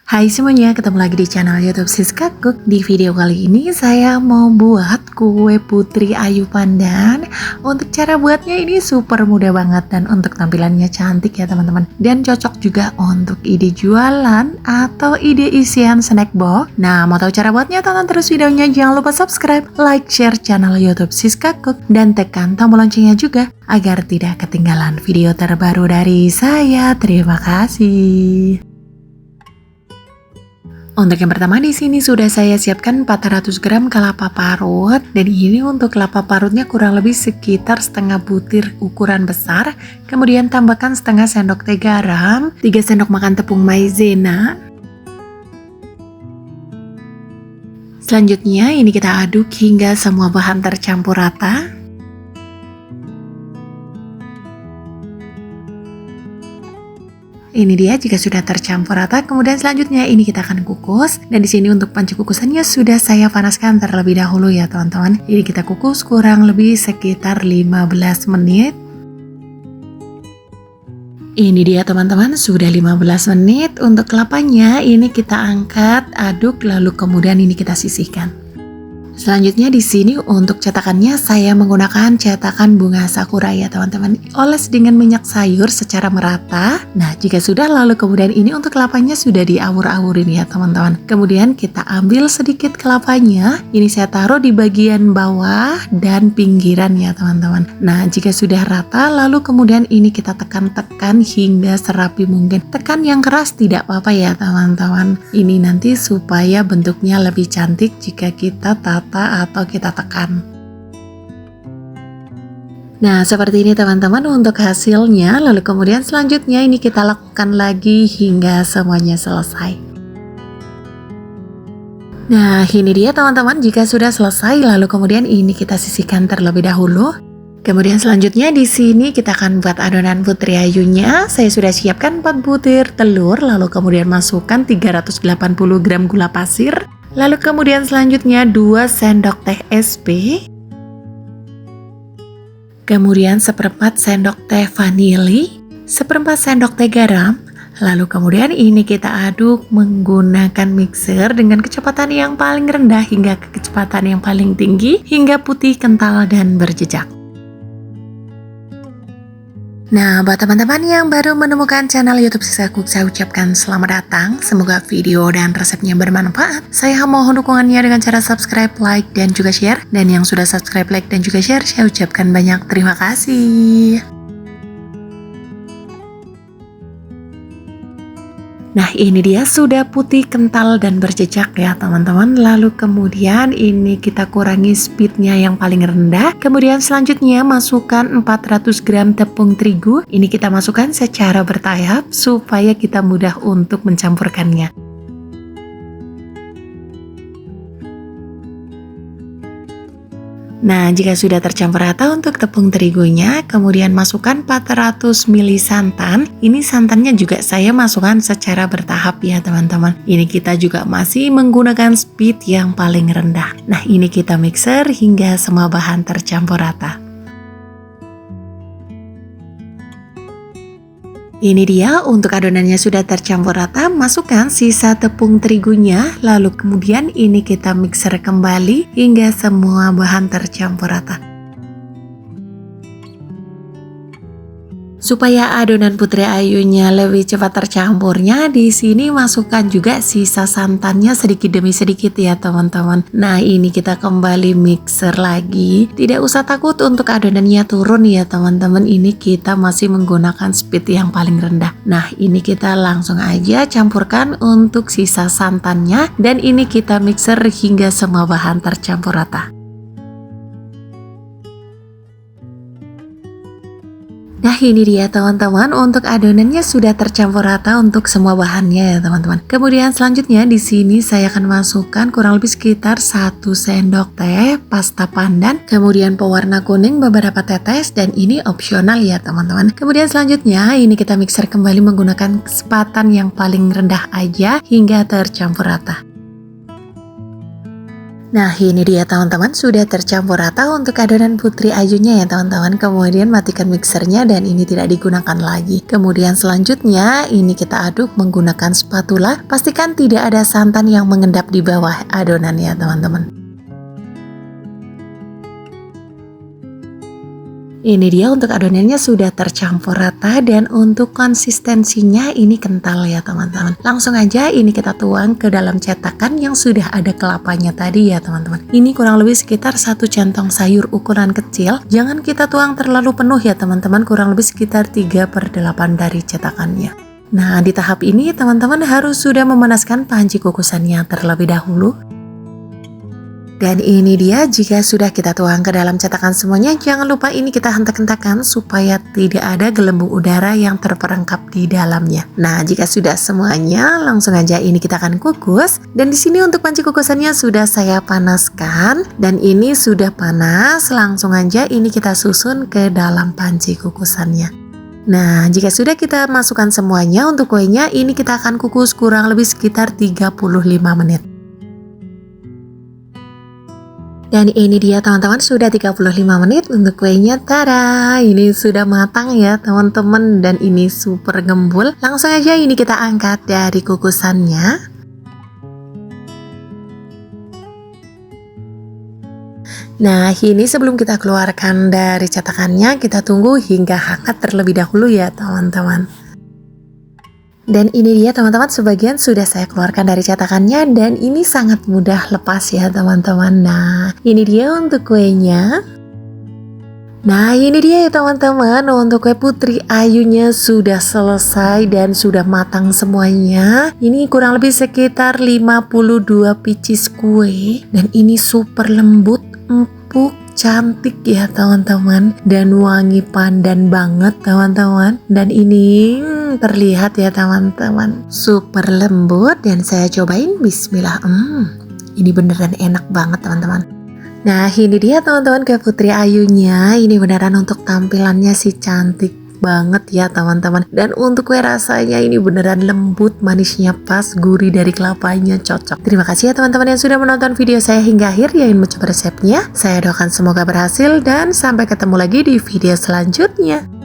Hai semuanya, ketemu lagi di channel YouTube Siska Cook. Di video kali ini saya mau buat kue putri Ayu Pandan. Untuk cara buatnya ini super mudah banget dan untuk tampilannya cantik ya teman-teman. Dan cocok juga untuk ide jualan atau ide isian snack box. Nah, mau tahu cara buatnya? Tonton terus videonya. Jangan lupa subscribe, like, share channel YouTube Siska Cook dan tekan tombol loncengnya juga agar tidak ketinggalan video terbaru dari saya. Terima kasih. Untuk yang pertama di sini sudah saya siapkan 400 gram kelapa parut dan ini untuk kelapa parutnya kurang lebih sekitar setengah butir ukuran besar. Kemudian tambahkan setengah sendok teh garam, 3 sendok makan tepung maizena. Selanjutnya ini kita aduk hingga semua bahan tercampur rata. Ini dia jika sudah tercampur rata. Kemudian selanjutnya ini kita akan kukus. Dan di sini untuk panci kukusannya sudah saya panaskan terlebih dahulu ya teman-teman. Ini kita kukus kurang lebih sekitar 15 menit. Ini dia teman-teman, sudah 15 menit. Untuk kelapanya ini kita angkat, aduk, lalu kemudian ini kita sisihkan. Selanjutnya di sini untuk cetakannya saya menggunakan cetakan bunga sakura ya teman-teman. Oles dengan minyak sayur secara merata. Nah, jika sudah lalu kemudian ini untuk kelapanya sudah diawur-awurin ya teman-teman. Kemudian kita ambil sedikit kelapanya. Ini saya taruh di bagian bawah dan pinggiran ya teman-teman. Nah, jika sudah rata lalu kemudian ini kita tekan-tekan hingga serapi mungkin. Tekan yang keras tidak apa-apa ya teman-teman. Ini nanti supaya bentuknya lebih cantik jika kita atau kita tekan. Nah, seperti ini teman-teman untuk hasilnya. Lalu kemudian selanjutnya ini kita lakukan lagi hingga semuanya selesai. Nah, ini dia teman-teman, jika sudah selesai lalu kemudian ini kita sisihkan terlebih dahulu. Kemudian selanjutnya di sini kita akan buat adonan putri ayunya. Saya sudah siapkan 4 butir telur, lalu kemudian masukkan 380 gram gula pasir. Lalu kemudian selanjutnya 2 sendok teh SP. Kemudian 1/4 sendok teh vanili, 1/4 sendok teh garam. Lalu kemudian ini kita aduk menggunakan mixer dengan kecepatan yang paling rendah hingga ke kecepatan yang paling tinggi hingga putih, kental dan berjejak. Nah, buat teman-teman yang baru menemukan channel YouTube Siska Cook, saya ucapkan selamat datang. Semoga video dan resepnya bermanfaat. Saya mohon dukungannya dengan cara subscribe, like, dan juga share. Dan yang sudah subscribe, like, dan juga share, saya ucapkan banyak terima kasih. Nah, ini dia sudah putih, kental, dan berjejak ya teman-teman. Lalu kemudian ini kita kurangi speednya yang paling rendah. Kemudian selanjutnya masukkan 400 gram tepung terigu. Ini kita masukkan secara bertahap supaya kita mudah untuk mencampurkannya. Nah, jika sudah tercampur rata untuk tepung terigunya, kemudian masukkan 400 ml santan. Ini santannya juga saya masukkan secara bertahap ya teman-teman. Ini kita juga masih menggunakan speed yang paling rendah. Nah, ini kita mixer hingga semua bahan tercampur rata. Ini dia untuk adonannya sudah tercampur rata, masukkan sisa tepung terigunya, lalu kemudian ini kita mixer kembali hingga semua bahan tercampur rata. Supaya adonan putri ayunya lebih cepat tercampurnya, di sini masukkan juga sisa santannya sedikit demi sedikit ya teman-teman. Nah, ini kita kembali mixer lagi. Tidak usah takut untuk adonannya turun ya teman-teman. Ini kita masih menggunakan speed yang paling rendah. Nah, ini kita langsung aja campurkan untuk sisa santannya dan ini kita mixer hingga semua bahan tercampur rata. Nah, ini dia teman-teman, untuk adonannya sudah tercampur rata untuk semua bahannya ya teman-teman. Kemudian selanjutnya di sini saya akan masukkan kurang lebih sekitar 1 sendok teh pasta pandan, kemudian pewarna kuning beberapa tetes dan ini opsional ya teman-teman. Kemudian selanjutnya ini kita mixer kembali menggunakan kecepatan yang paling rendah aja hingga tercampur rata. Nah ini dia teman-teman, sudah tercampur rata untuk adonan putri ayunya ya teman-teman. Kemudian matikan mixernya dan ini tidak digunakan lagi. Kemudian selanjutnya ini kita aduk menggunakan spatula. Pastikan tidak ada santan yang mengendap di bawah adonan ya teman-teman. Ini dia untuk adonannya sudah tercampur rata dan untuk konsistensinya ini kental ya teman-teman. Langsung aja ini kita tuang ke dalam cetakan yang sudah ada kelapanya tadi ya teman-teman. Ini kurang lebih sekitar 1 centong sayur ukuran kecil. Jangan kita tuang terlalu penuh ya teman-teman, kurang lebih sekitar 3/8 dari cetakannya. Nah di tahap ini teman-teman harus sudah memanaskan panci kukusannya terlebih dahulu. Dan ini dia, jika sudah kita tuang ke dalam cetakan semuanya, jangan lupa ini kita hentak-hentakan supaya tidak ada gelembung udara yang terperangkap di dalamnya. Nah, jika sudah semuanya, langsung aja ini kita akan kukus. Dan di sini untuk panci kukusannya sudah saya panaskan dan ini sudah panas, langsung aja ini kita susun ke dalam panci kukusannya. Nah, jika sudah kita masukkan semuanya untuk kuenya, ini kita akan kukus kurang lebih sekitar 35 menit. Dan ini dia teman-teman, sudah 35 menit untuk kuenya. Tada, ini sudah matang ya teman-teman dan ini super gembul. Langsung aja ini kita angkat dari kukusannya. Nah ini sebelum kita keluarkan dari cetakannya, kita tunggu hingga hangat terlebih dahulu ya teman-teman. Dan ini dia teman-teman, sebagian sudah saya keluarkan dari cetakannya dan ini sangat mudah lepas ya teman-teman. Nah ini dia untuk kuenya. Nah ini dia ya teman-teman, untuk kue putri ayunya sudah selesai dan sudah matang semuanya. Ini kurang lebih sekitar 52 pieces kue dan ini super lembut, empuk, cantik ya teman-teman, dan wangi pandan banget teman-teman. Dan ini terlihat ya teman-teman, super lembut dan saya cobain, bismillah. Ini beneran enak banget teman-teman. Nah ini dia teman-teman kue putri ayunya. Ini beneran untuk tampilannya sih cantik banget ya teman-teman. Dan untuk kue rasanya ini beneran lembut, manisnya pas, gurih dari kelapanya cocok. Terima kasih ya teman-teman yang sudah menonton video saya hingga akhir, yang ingin mencoba resepnya. Saya doakan semoga berhasil dan sampai ketemu lagi di video selanjutnya.